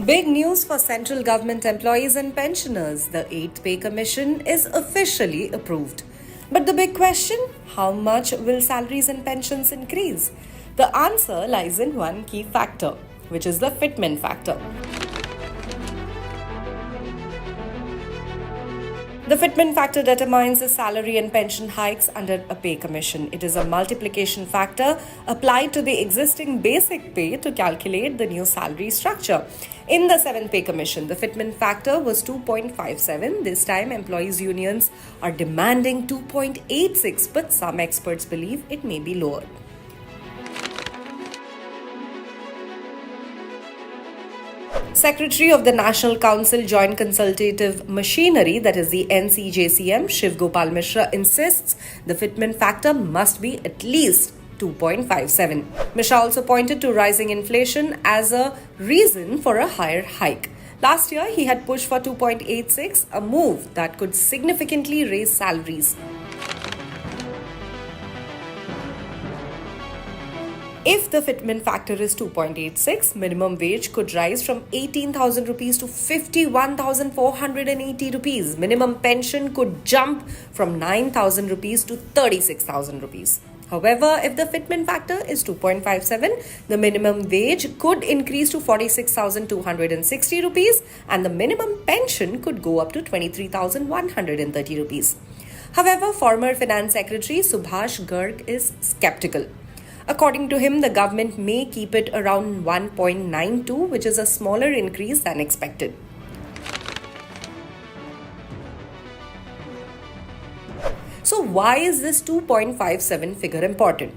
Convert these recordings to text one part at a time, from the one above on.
Big news for central government employees and pensioners. The 8th Pay Commission is officially approved. But the big question, how much will salaries and pensions increase? The answer lies in one key factor, which is the fitment factor. The fitment factor determines the salary and pension hikes under a pay commission. It is a multiplication factor applied to the existing basic pay to calculate the new salary structure. In the 7th Pay Commission, the fitment factor was 2.57. This time, employees' unions are demanding 2.86, but some experts believe it may be lower. Secretary of the National Council Joint Consultative Machinery, that is the NCJCM, Shiv Gopal Mishra, insists the fitment factor must be at least 2.57. Mishra also pointed to rising inflation as a reason for a higher hike. Last year, he had pushed for 2.86, a move that could significantly raise salaries. If the fitment factor is 2.86, minimum wage could rise from 18,000 rupees to 51,480 rupees. Minimum pension could jump from 9,000 rupees to 36,000 rupees. However, if the fitment factor is 2.57, the minimum wage could increase to 46,260 rupees and the minimum pension could go up to 23,130 rupees. However, former Finance Secretary Subhash Garg is skeptical. According to him, the government may keep it around 1.92, which is a smaller increase than expected. So why is this 2.57 figure important?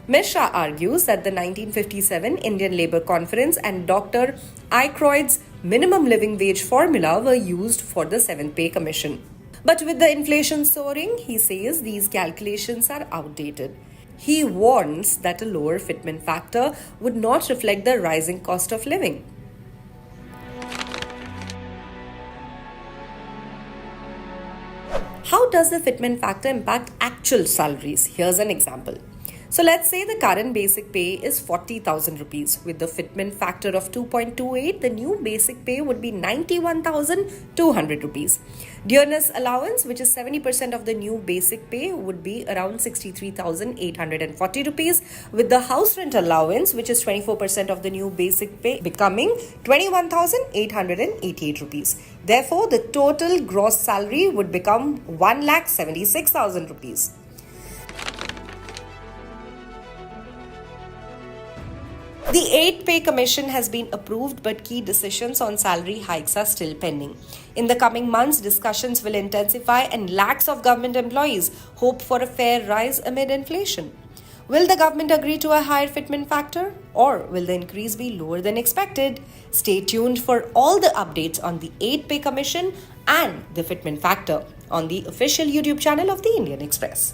Mishra argues that the 1957 Indian Labour Conference and Dr. Aykroyd's minimum living wage formula were used for the 7th Pay Commission. But with the inflation soaring, he says these calculations are outdated. He warns that a lower fitment factor would not reflect the rising cost of living. How does the fitment factor impact actual salaries? Here's an example. So let's say the current basic pay is 40,000 rupees. With the fitment factor of 2.28, the new basic pay would be 91,200 rupees. Dearness allowance, which is 70% of the new basic pay, would be around 63,840 rupees. With the house rent allowance, which is 24% of the new basic pay, becoming 21,888 rupees. Therefore, the total gross salary would become 1,76,000 rupees. The 8th Pay Commission has been approved, but key decisions on salary hikes are still pending. In the coming months, discussions will intensify and lakhs of government employees hope for a fair rise amid inflation. Will the government agree to a higher fitment factor, or will the increase be lower than expected? Stay tuned for all the updates on the 8th Pay Commission and the fitment factor on the official YouTube channel of the Indian Express.